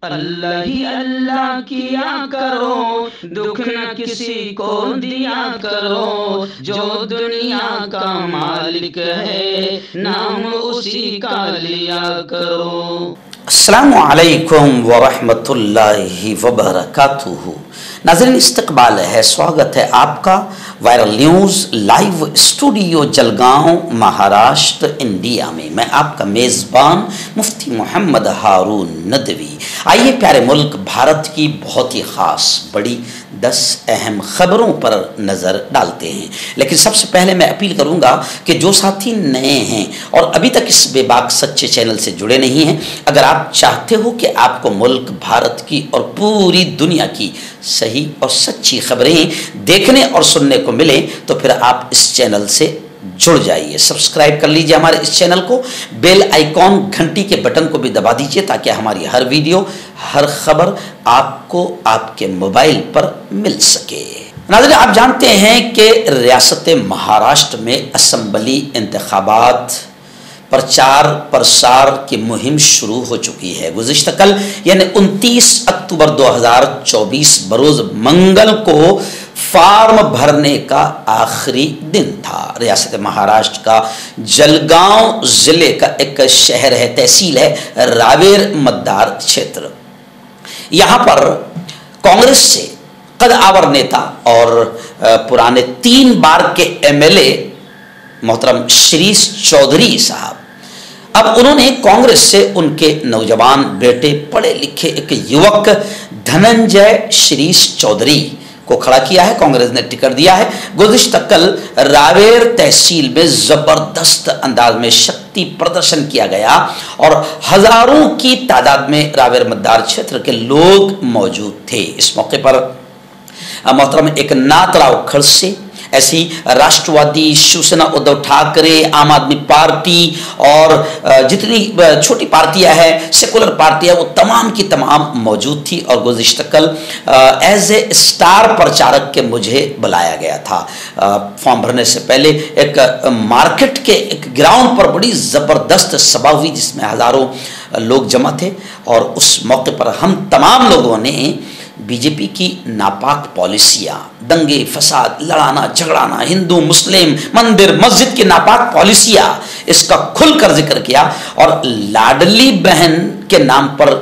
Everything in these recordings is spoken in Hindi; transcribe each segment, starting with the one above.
अल्लाह ही अल्लाह किया करो, दुख न किसी को दिया करो, जो दुनिया का मालिक है नाम उसी का लिया करो। अस्सलामु अलैकुम वरहमतुल्लाहि वबरकातुहू। नाज़रीन, इस्तकबाल है, स्वागत है आपका viral news live studio Jalgaon, Maharashtra, India में। मैं आपका मेज़बान मुफ्ती मोहम्मद हारून नदवी। आइए प्यारे मुल्क भारत की बहुत ही ख़ास बड़ी 10 अहम ख़बरों पर नज़र डालते हैं। लेकिन सबसे पहले मैं अपील करूंगा कि जो साथी नए हैं और अभी तक इस बेबाक सच्चे चैनल से जुड़े नहीं हैं, अगर आप चाहते हो कि आपको मुल्क भारत की और पूरी दुनिया की सही और सच्ची खबरें देखने और सुनने को मिले, तो फिर आप इस चैनल से जुड़ जाइए। सब्सक्राइब कर लीजिए हमारे इस चैनल को, बेल आइकॉन घंटी के बटन को भी दबा दीजिए ताकि हमारी हर वीडियो, हर खबर आपको आपके मोबाइल पर मिल सके। नाज़रीन, आप जानते हैं कि रियासत महाराष्ट्र में असम्बली इंतखाबात प्रचार प्रसार की मुहिम शुरू हो चुकी है। गुज़िश्ता कल यानी 29 अक्टूबर 2024 बरोज़ मंगल को फॉर्म भरने का आखिरी दिन था। रियासत महाराष्ट्र का जलगांव ज़िले का एक शहर है, तहसील है रावेर मतदार क्षेत्र। यहाँ पर कांग्रेस से कद आवर नेता और पुराने 3 बार के एमएलए मोहतरम शिरीष चौधरी साहब, अब उन्होंने कांग्रेस से उनके नौजवान बेटे, पढ़े लिखे एक युवक धनंजय शिरीष चौधरी को खड़ा किया है। कांग्रेस ने टिकट दिया है। गुज़िश्ता कल रावेर तहसील में जबरदस्त अंदाज में शक्ति प्रदर्शन किया गया और हजारों की तादाद में रावेर मतदार क्षेत्र के लोग मौजूद थे। इस मौके पर मोहतरम एक नाथराव खड़से, ऐसी राष्ट्रवादी, शिवसेना उद्धव ठाकरे, आम आदमी पार्टी और जितनी छोटी पार्टियां हैं, सेकुलर पार्टियां, वो तमाम की तमाम मौजूद थी। और गुज़िश्ता कल एज ए स्टार प्रचारक के मुझे बुलाया गया था। फॉर्म भरने से पहले एक मार्केट के एक ग्राउंड पर बड़ी ज़बरदस्त सभा हुई जिसमें हज़ारों लोग जमा थे और उस मौके पर हम तमाम लोगों ने बीजेपी की नापाक पॉलिसियाँ, दंगे फसाद, लड़ाना झगड़ाना, हिंदू मुस्लिम, मंदिर मस्जिद की नापाक पॉलिसियाँ, इसका खुलकर जिक्र किया और लाडली बहन के नाम पर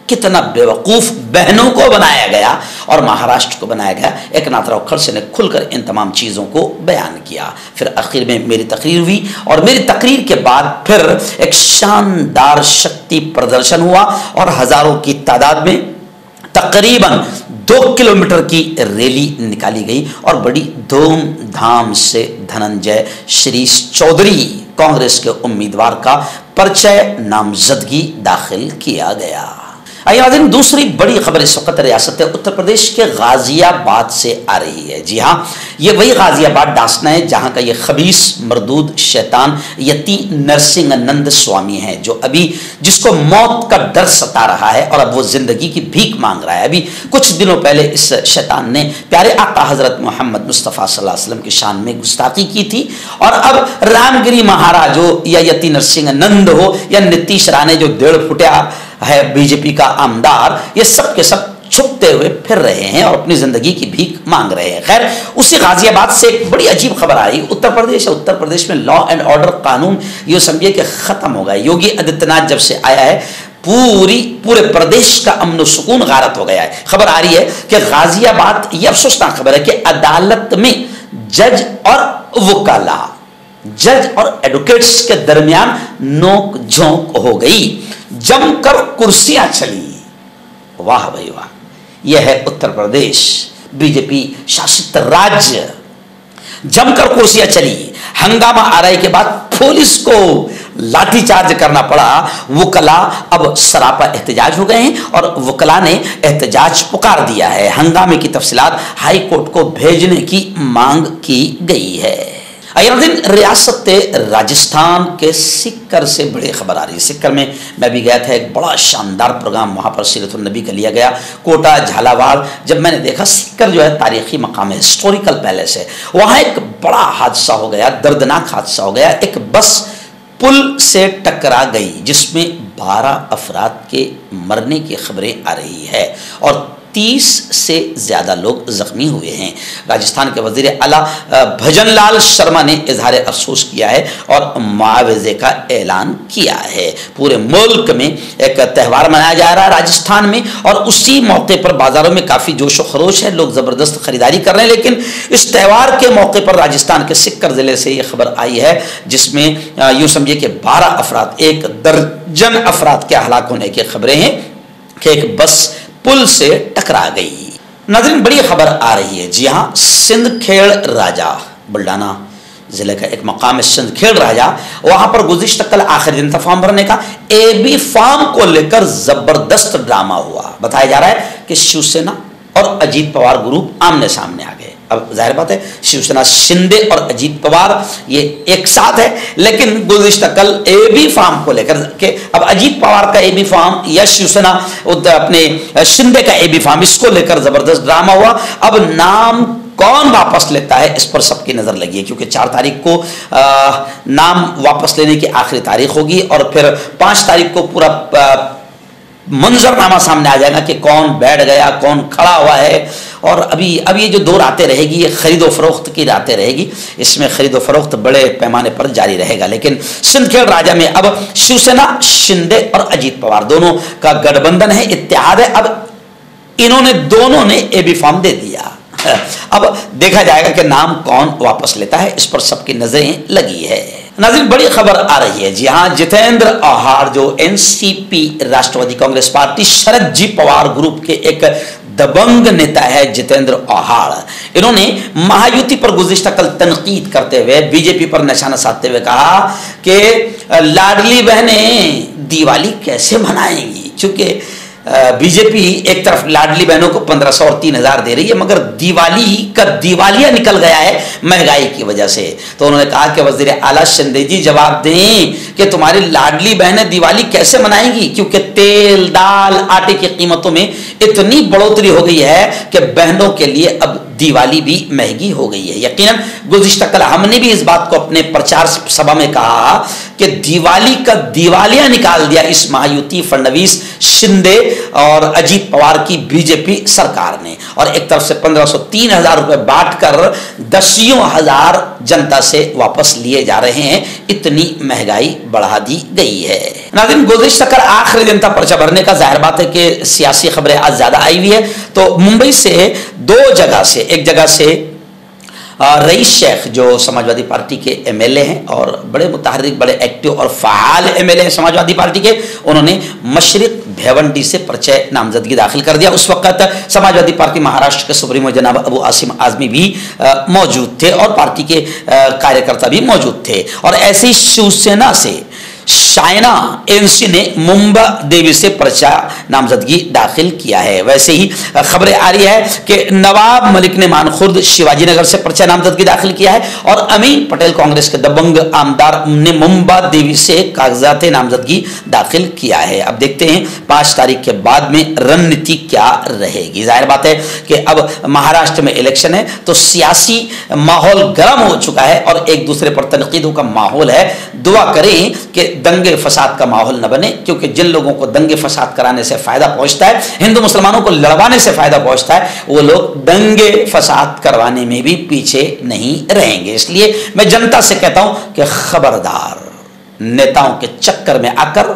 कितना बेवकूफ़ बहनों को बनाया गया और महाराष्ट्र को बनाया गया, एक नाथराव खड़से ने खुलकर इन तमाम चीज़ों को बयान किया। फिर आखिर में मेरी तकरीर हुई और मेरी तकरीर के बाद फिर एक शानदार शक्ति प्रदर्शन हुआ और हज़ारों की तादाद में तकरीबन 2 किलोमीटर की रैली निकाली गई और बड़ी धूमधाम से धनंजय शिरीष चौधरी कांग्रेस के उम्मीदवार का परिचय नामजदगी दाखिल किया गया। आइए नाज़रीन, दूसरी बड़ी खबर इस वक्त रियासत उत्तर प्रदेश के गाजियाबाद से आ रही है। जी हाँ, ये वही गाजियाबाद डासना है जहाँ का ये खबीस मरदूद शैतान यति नरसिंहानंद स्वामी है, जो अभी जिसको मौत का डर सता रहा है और अब वो जिंदगी की भीख मांग रहा है। अभी कुछ दिनों पहले इस शैतान ने प्यारे आका हजरत मोहम्मद मुस्तफ़ा सल्लल्लाहु अलैहि वसल्लम की शान में गुस्ताखी की थी और अब रामगिरी महाराज हो या यति नरसिंहानंद हो या नीतीश राणे जो 1.5 फुटिया है बीजेपी का आमदार, ये सब के सब छुपते हुए फिर रहे हैं और अपनी जिंदगी की भीख मांग रहे हैं। खैर, उसी गाजियाबाद से एक बड़ी अजीब खबर आई। उत्तर प्रदेश में लॉ एंड ऑर्डर कानून ये समझिए कि खत्म हो गया। योगी आदित्यनाथ जब से आया है पूरे प्रदेश का अमन सुकून गारत हो गया है। खबर आ रही है कि गाजियाबाद, ये अफसोसनाक खबर है कि अदालत में जज और एडवोकेट्स के दरमियान नोक झोंक हो गई, जमकर कुर्सियां चली। वाह भाई वाह, यह है उत्तर प्रदेश, बीजेपी शासित राज्य। जमकर कुर्सियां चली, हंगामा आ रहे के बाद पुलिस को लाठीचार्ज करना पड़ा। वकला अब सरापा एहतजाज हो गए हैं और वकला ने एहतजाज पुकार दिया है। हंगामे की तफसीलात हाई कोर्ट को भेजने की मांग की गई है। रियासत राजस्थान के सिक्कर से बड़ी खबर आ रही है। सिक्कर में मैं भी गया था, एक बड़ा शानदार प्रोग्राम वहाँ पर सीरतुन नबी का लिया गया। कोटा झालावाड़ जब मैंने देखा, सिक्कर जो है तारीखी मकाम है, हिस्टोरिकल पैलेस है, वहाँ एक बड़ा हादसा हो गया, दर्दनाक हादसा हो गया। एक बस पुल से टकरा गई, जिसमें 12 अफराद के मरने की खबरें आ रही है और 30 से ज़्यादा लोग जख्मी हुए हैं। राजस्थान के वज़ीर आला भजन लाल शर्मा ने इजहार अफसोस किया है और मुआवजे का ऐलान किया है। पूरे मुल्क में एक त्यौहार मनाया जा रहा है राजस्थान में, और उसी मौके पर बाज़ारों में काफ़ी जोश व खरोश है, लोग ज़बरदस्त ख़रीदारी कर रहे हैं। लेकिन इस त्यौहार के मौके पर राजस्थान के सिक्कर ज़िले से ये खबर आई है, जिसमें यूँ समझिए कि 12 अफराद, 1 दर्जन अफराद के हलाक होने की खबरें हैं कि एक बस पुल से टकरा गई। नाज़रीन, बड़ी खबर आ रही है। जी हाँ, सिंदखेड़ राजा, बुल्ढाना जिले का एक मकाम है सिंदखेड़ राजा, वहां पर गुज़िश्ता कल आखिरी दिन था फॉर्म भरने का। एबी फॉर्म को लेकर जबरदस्त ड्रामा हुआ। बताया जा रहा है कि शिवसेना और अजीत पवार ग्रुप आमने सामने आ गए। अब जाहिर बात है, शिवसेना शिंदे और अजीत पवार ये एक साथ है, लेकिन गुज़िश्ता कल एबी फॉर्म को लेकर के अब अजीत पवार का एबी फॉर्म या शिवसेना अपने शिंदे का एबी फॉर्म, इसको लेकर जबरदस्त ड्रामा हुआ। अब नाम कौन वापस लेता है इस पर सबकी नज़र लगी है, क्योंकि 4 तारीख को नाम वापस लेने की आखिरी तारीख होगी और फिर 5 तारीख को पूरा मंजरनामा सामने आ जाएगा कि कौन बैठ गया, कौन खड़ा हुआ है। और अब ये जो 2 रातें रहेगी, ये खरीदो फरोख्त की रातें रहेगी, इसमें खरीदो फरोख्त बड़े पैमाने पर जारी रहेगा। लेकिन सिंदखेड़ राजा में अब शिवसेना, शिंदे और अजीत पवार दोनों का गठबंधन है, इत्तेहाद है। अब इन्होंने दोनों ने एबी फॉर्म दे दिया। अब देखा जाएगा कि नाम कौन वापस लेता है, इस पर सबकी नजरें लगी है। नाज़रीन, बड़ी खबर आ रही है। जी हाँ, जितेंद्र आहार जो एनसीपी राष्ट्रवादी कांग्रेस पार्टी शरद जी पवार ग्रुप के एक दबंग नेता है जितेंद्र आहार, इन्होंने महायुति पर गुज़िश्ता कल तनकीद करते हुए बीजेपी पर निशाना साधते हुए कहा कि लाडली बहनें दिवाली कैसे मनाएंगी, क्योंकि बीजेपी एक तरफ लाडली बहनों को 1500 और 3000 दे रही है, मगर दिवाली का दिवालिया निकल गया है महंगाई की वजह से। तो उन्होंने कहा कि वज़ीर आला शिंदे जी जवाब दें कि तुम्हारी लाडली बहनें दिवाली कैसे मनाएंगी, क्योंकि तेल, दाल, आटे की कीमतों में इतनी बढ़ोतरी हो गई है कि बहनों के लिए अब दिवाली भी महंगी हो गई है। यकीनन गुज़िश्ता कल हमने भी इस बात को अपने प्रचार सभा में कहा कि दिवाली का दिवालिया निकाल दिया इस महायुति फडणवीस, शिंदे और अजीत पवार की बीजेपी सरकार ने, और एक तरफ से 1500-3000 रुपए बांटकर 10,000 जनता से वापस लिए जा रहे हैं। इतनी महंगाई बढ़ा दी गई है। नाज़रीन, गुज़िश्ता कल आखिरी दिन था पर्चा भरने का। जाहिर बात है कि सियासी खबरें आज ज्यादा आई हुई है। तो मुंबई से 2 जगह से, एक जगह से रईस शेख जो समाजवादी पार्टी के एमएलए हैं और बड़े मुतहर्रिक, बड़े एक्टिव और फ़ाल एमएलए हैं समाजवादी पार्टी के, उन्होंने मशरिक भेवंडी से पर्चे नामजदगी दाखिल कर दिया। उस वक्त समाजवादी पार्टी महाराष्ट्र के सुप्रीमो जनाब अबू आसिम आजमी भी मौजूद थे और पार्टी के कार्यकर्ता भी मौजूद थे। और ऐसे ही शिवसेना से शायना एनसी ने मुंबा देवी से पर्चा नामजदगी दाखिल किया है। वैसे ही खबरें आ रही है कि नवाब मलिक ने मानखुर्द शिवाजी नगर से पर्चा नामजदगी दाखिल किया है और अमीन पटेल कांग्रेस के दबंग आमदार ने मुंबा देवी से कागजात नामजदगी दाखिल किया है। अब देखते हैं 5 तारीख के बाद में रणनीति क्या रहेगी। जाहिर बात है कि अब महाराष्ट्र में इलेक्शन है तो सियासी माहौल गर्म हो चुका है और एक दूसरे पर तनकीदों का माहौल है। दुआ करें कि दंगे फसाद का माहौल न बने, क्योंकि जिन लोगों को दंगे फसाद कराने से फायदा पहुंचता है, हिंदू मुसलमानों को लड़वाने से फायदा पहुंचता है, वो लोग दंगे फसाद करवाने में भी पीछे नहीं रहेंगे। इसलिए मैं जनता से कहता हूं कि खबरदार, नेताओं के चक्कर में आकर,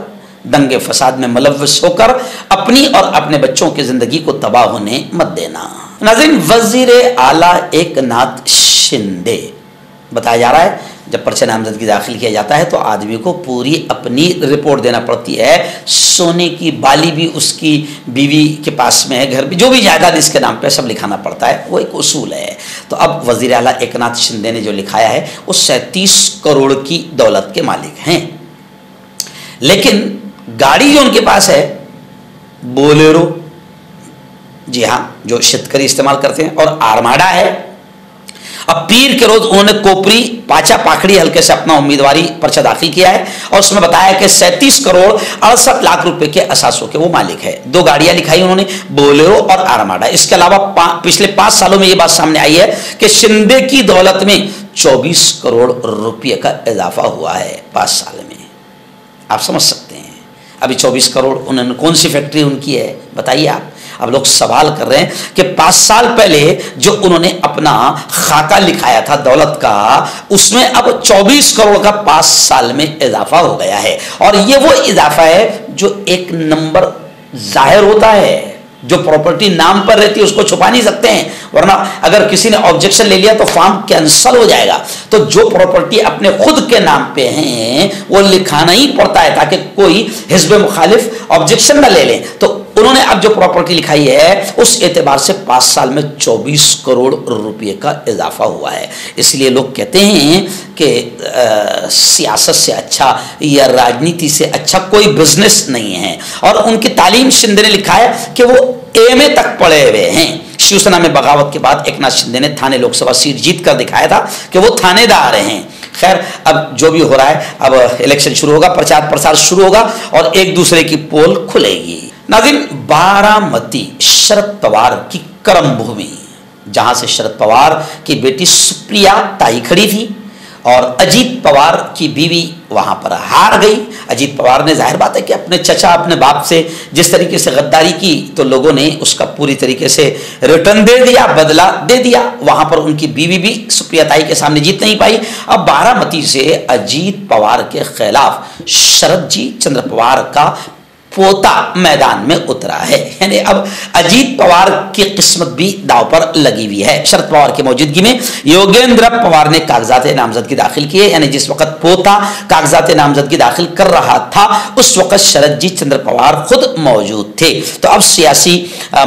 दंगे फसाद में मुलव्वस होकर अपनी और अपने बच्चों की जिंदगी को तबाह होने मत देना। नाज़रीन, वजीर आला एकनाथ शिंदे, बताया जा रहा है जब पर्चा नामजदगी दाखिल किया जाता है तो आदमी को पूरी अपनी रिपोर्ट देना पड़ती है। सोने की बाली भी उसकी बीवी के पास में है, घर भी, जो भी जायदाद इसके नाम पे सब लिखाना पड़ता है, वो एक उसूल है। तो अब वज़ीर आला एकनाथ शिंदे ने जो लिखाया है वो 37 करोड़ की दौलत के मालिक हैं, लेकिन गाड़ी जो उनके पास है बोलेरो, जी हाँ, जो शेतकरी इस्तेमाल करते हैं, और आर्माडा है। अब पीर के रोज उन्होंने कोपरी पाचा पाखड़ी हल्के से अपना उम्मीदवारी पर्चा दाखिल किया है और उसमें बताया कि 37 करोड़ 68 लाख रुपए के असासों के वो मालिक है। 2 गाड़ियां लिखाई उन्होंने, बोलेरो और आर्माडा। इसके अलावा पिछले 5 सालों में ये बात सामने आई है कि शिंदे की दौलत में 24 करोड़ रुपये का इजाफा हुआ है 5 साल में। आप समझ सकते हैं, अभी 24 करोड़ उन्होंने कौन सी फैक्ट्री उनकी है बताइए आप। अब लोग सवाल कर रहे हैं कि 5 साल पहले जो उन्होंने अपना खाका लिखाया था दौलत का, उसमें अब 24 करोड़ का 5 साल में इजाफा हो गया है। और ये वो इजाफा है जो एक नंबर जाहिर होता है। जो प्रॉपर्टी नाम पर रहती है उसको छुपा नहीं सकते हैं, वरना अगर किसी ने ऑब्जेक्शन ले लिया तो फॉर्म कैंसल हो जाएगा। तो जो प्रॉपर्टी अपने खुद के नाम पे हैं वो लिखाना ही पड़ता है ताकि कोई हिस्ब मुखालिफ ऑब्जेक्शन ना ले ले। तो उन्होंने अब जो प्रॉपर्टी लिखाई है उस एतबार से 5 साल में 24 करोड़ रुपए का इजाफा हुआ है। इसलिए लोग कहते हैं कि सियासत से अच्छा या राजनीति से अच्छा कोई बिजनेस नहीं है। और उनकी तालीम शिंदे ने लिखा है कि वो एमए तक पढ़े हुए हैं। शिवसेना में बगावत के बाद एकनाथ शिंदे ने थाने लोकसभा सीट जीत कर दिखाया था कि वो थानेदार हैं। खैर, अब जो भी हो रहा है, अब इलेक्शन शुरू होगा, प्रचार प्रसार शुरू होगा और एक दूसरे की पोल खुलेगी। नाज़रीन, बारामती शरद पवार की कर्म भूमि, जहां से शरद पवार की बेटी सुप्रिया ताई खड़ी थी और अजीत पवार की बीवी वहां पर हार गई। अजीत पवार ने जाहिर बात है कि अपने चचा अपने बाप से जिस तरीके से गद्दारी की तो लोगों ने उसका पूरी तरीके से रिटर्न दे दिया, बदला दे दिया। वहां पर उनकी बीवी भी सुप्रिया ताई के सामने जीत नहीं पाई। अब बारामती से अजीत पवार के खिलाफ शरद जी चंद्र पवार का पोता मैदान में उतरा है। यानी अब अजीत पवार की किस्मत भी दांव पर लगी हुई है। शरद पवार की मौजूदगी में योगेंद्र पवार ने कागजात नामजदगी दाखिल किए। यानी जिस वक्त पोता कागजात नामजदगी दाखिल कर रहा था उस वक्त शरद जी चंद्र पवार खुद मौजूद थे। तो अब सियासी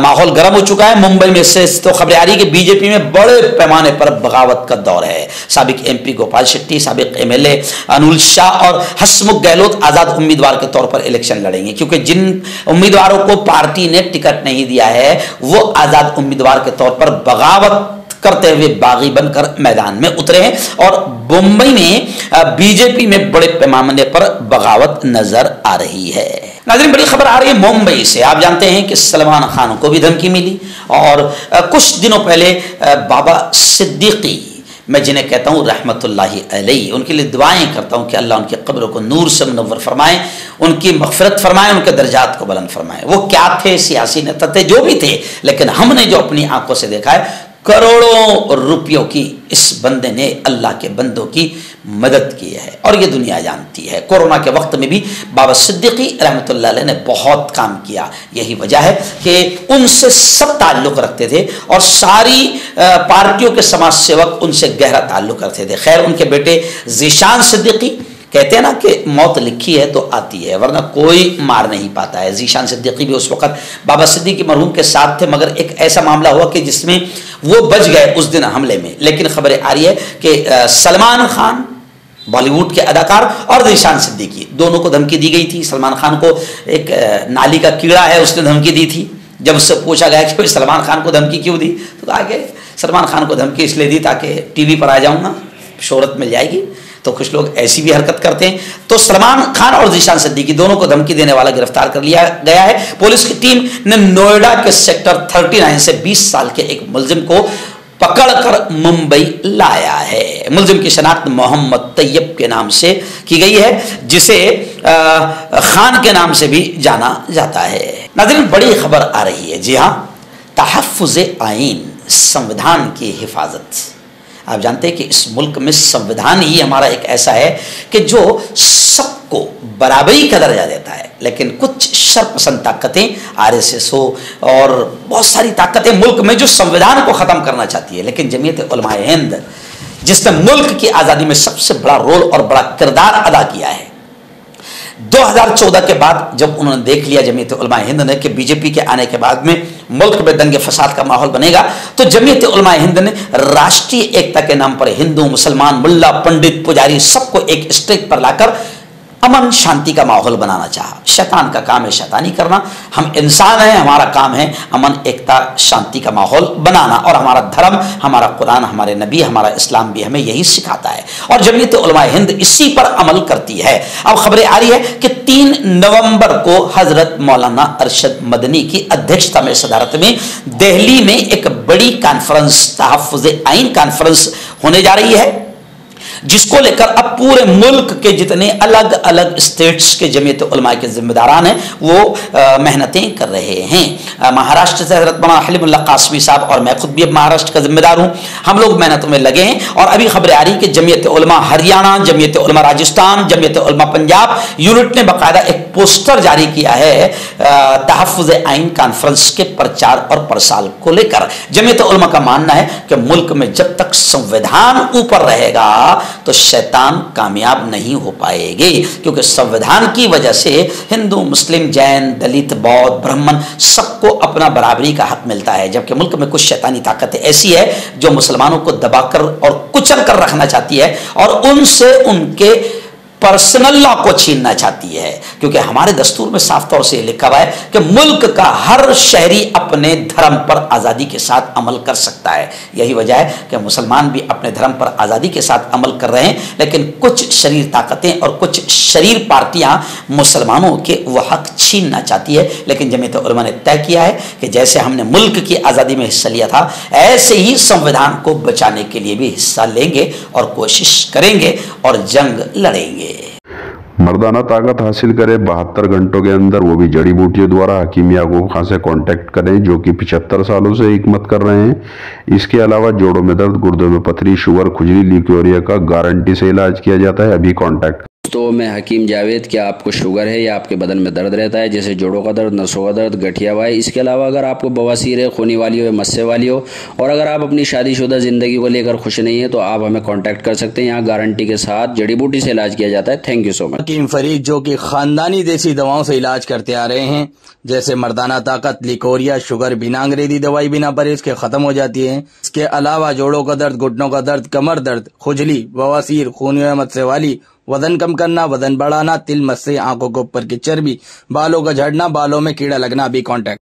माहौल गर्म हो चुका है। मुंबई में से तो खबरें आ रही कि बीजेपी में बड़े पैमाने पर बगावत का दौर है। साबिक एमपी गोपाल शेट्टी, साबिक एमएलए अनुल शाह और हसमुख गहलोत आजाद उम्मीदवार के तौर पर इलेक्शन लड़ेंगे, क्योंकि जिन उम्मीदवारों को पार्टी ने टिकट नहीं दिया है वो आजाद उम्मीदवार के तौर पर बगावत करते हुए बागी बनकर मैदान में उतरे हैं। और मुंबई में बीजेपी में बड़े पैमाने पर बगावत नजर आ रही है। नाज़रीन, बड़ी खबर आ रही है मुंबई से। आप जानते हैं कि सलमान खान को भी धमकी मिली और कुछ दिनों पहले बाबा सिद्दीकी, मैं जिन्हें कहता हूँ रहमतुल्लाहि अलैहि, उनके लिए दुआएं करता हूँ कि अल्लाह उनकी कब्र को नूर से मुनव्वर फरमाए, उनकी मग़फ़िरत फरमाए, उनके दर्जात को बुलंद फरमाए। वो क्या थे, सियासी नेता थे, जो भी थे, लेकिन हमने जो अपनी आंखों से देखा है, करोड़ों रुपयों की इस बंदे ने अल्लाह के बंदों की मदद की है और ये दुनिया जानती है। कोरोना के वक्त में भी बाबा सिद्दीकी रहमतुल्लाह अलैह ने बहुत काम किया। यही वजह है कि उनसे सब ताल्लुक़ रखते थे और सारी पार्टियों के समाज सेवक उनसे गहरा ताल्लुक़ रखते थे। खैर, उनके बेटे ज़ीशान सिद्दीकी कहते हैं ना कि मौत लिखी है तो आती है, वरना कोई मार नहीं पाता है। ज़ीशान सिद्दीकी भी उस वक्त बाबा सिद्दीकी मरहूम के साथ थे, मगर एक ऐसा मामला हुआ कि जिसमें वो बच गए उस दिन हमले में। लेकिन खबरें आ रही है कि सलमान खान, बॉलीवुड के अदाकार, और ज़ीशान सिद्दीकी दोनों को धमकी दी गई थी। सलमान खान को एक नाली का कीड़ा है, उसने धमकी दी थी। जब उससे पूछा गया कि सलमान खान को धमकी क्यों दी, तो कहा कि सलमान खान को धमकी इसलिए दी ताकि टीवी पर आ जाऊँगा, शोहरत मिल जाएगी। तो कुछ लोग ऐसी भी हरकत करते हैं। तो सलमान खान और ज़ीशान सिद्दीकी दोनों को धमकी देने वाला गिरफ्तार कर लिया गया है। पुलिस की टीम ने नोएडा के सेक्टर 39 से 20 साल के एक मुलजिम को पकड़कर मुंबई लाया है। मुलजिम की शनाख्त मोहम्मद तैयब के नाम से की गई है, जिसे खान के नाम से भी जाना जाता है। नाज़रीन, बड़ी खबर आ रही है। जी हाँ, तहफ़्फ़ुज़ आईन, संविधान की हिफाजत। आप जानते हैं कि इस मुल्क में संविधान ही हमारा एक ऐसा है कि जो सबको बराबरी का दर्जा देता है, लेकिन कुछ शरपसंद ताकतें, आरएसएस हो और बहुत सारी ताकतें मुल्क में जो संविधान को ख़त्म करना चाहती है। लेकिन जमीयत उलमाए हिंद, जिसने मुल्क की आज़ादी में सबसे बड़ा रोल और बड़ा किरदार अदा किया है, 2014 के बाद जब उन्होंने देख लिया जमीयत उलमाए हिंद ने कि बीजेपी के आने के बाद में मुल्क में दंगे फसाद का माहौल बनेगा, तो जमीयत उलमाए हिंद ने राष्ट्रीय एकता के नाम पर हिंदू, मुसलमान, मुल्ला, पंडित, पुजारी सबको एक स्टेज पर लाकर अमन शांति का माहौल बनाना चाहा। शैतान का काम है शैतानी करना, हम इंसान हैं, हमारा काम है अमन, एकता, शांति का माहौल बनाना। और हमारा धर्म, हमारा कुरान, हमारे नबी, हमारा इस्लाम भी हमें यही सिखाता है और जमीयत उलमाए हिंद इसी पर अमल करती है। अब खबरें आ रही है कि 3 नवंबर को हजरत मौलाना अरशद मदनी की अध्यक्षता में, सदारत में दिल्ली में एक बड़ी कॉन्फ्रेंस, तहफ़्फ़ुज़ आईन कॉन्फ्रेंस होने जा रही है। जिसको लेकर अब पूरे मुल्क के जितने अलग अलग स्टेट्स के जमीयत उलमा के जिम्मेदारान हैं वो मेहनतें कर रहे हैं। महाराष्ट्र से हज़रत मौलाना हलीमुल्लाह कासमी साहब और मैं खुद भी अब महाराष्ट्र का जिम्मेदार हूँ, हम लोग मेहनतों में लगे हैं। और अभी खबर आ रही कि जमीयत उलमा हरियाणा, जमीयत उलमा राजस्थान, जमीयत उलमा पंजाब यूनिट ने बाकायदा एक पोस्टर जारी किया है तहफ़्फ़ुज़ आइन कॉन्फ्रेंस के प्रचार और प्रसार को लेकर। जमीयत उलमा का मानना है कि मुल्क में जब तक संविधान ऊपर रहेगा तो शैतान कामयाब नहीं हो पाएगी, क्योंकि संविधान की वजह से हिंदू, मुस्लिम, जैन, दलित, बौद्ध, ब्राह्मण सबको अपना बराबरी का हक मिलता है। जबकि मुल्क में कुछ शैतानी ताकतें ऐसी है जो मुसलमानों को दबाकर और कुचल कर रखना चाहती है और उनसे उनके पर्सनल लॉ को छीनना चाहती है, क्योंकि हमारे दस्तूर में साफ तौर से लिखा हुआ है कि मुल्क का हर शहरी अपने धर्म पर आज़ादी के साथ अमल कर सकता है। यही वजह है कि मुसलमान भी अपने धर्म पर आज़ादी के साथ अमल कर रहे हैं, लेकिन कुछ शरीर ताकतें और कुछ शरीर पार्टियां मुसलमानों के वह हक छीनना चाहती है। लेकिन जमीयत उलमा ने तय किया है कि जैसे हमने मुल्क की आज़ादी में हिस्सा लिया था, ऐसे ही संविधान को बचाने के लिए भी हिस्सा लेंगे और कोशिश करेंगे और जंग लड़ेंगे। मर्दाना ताकत हासिल करें 72 घंटों के अंदर, वो भी जड़ी बूटियों द्वारा। हकीम याकूब खान से कांटेक्ट करें जो कि 75 सालों से हिकमत कर रहे हैं। इसके अलावा जोड़ों में दर्द, गुर्दों में पथरी, शुगर, खुजली, ल्यूकेरिया का गारंटी से इलाज किया जाता है। अभी कांटेक्ट। तो मैं हकीम जावेद, क्या आपको शुगर है या आपके बदन में दर्द रहता है, जैसे जोड़ों का दर्द, नसों का दर्द, गठिया हुआ है? इसके अलावा अगर आपको बवासीर है, खूनी वाली हो या मस्से वाली हो, और अगर आप अपनी शादीशुदा ज़िंदगी को लेकर खुश नहीं है तो आप हमें कांटेक्ट कर सकते हैं। यहाँ गारंटी के साथ जड़ी बूटी से इलाज किया जाता है। Thank you so much. Hakim Farid जो कि खानदानी देसी दवाओं से इलाज करते आ रहे हैं, जैसे मर्दाना ताकत, लिकोरिया, शुगर, बिना अंग्रेजी दवाई, बिना परहेज के खत्म हो जाती है। इसके अलावा जोड़ों का दर्द, घुटनों का दर्द, कमर दर्द, खुजली, बवासीर, खूनी व मस्से वाली, वजन कम करना, वजन बढ़ाना, तिल, मस्से, आंखों के ऊपर की चर्बी, बालों का झड़ना, बालों में कीड़ा लगना, भी कांटेक्ट।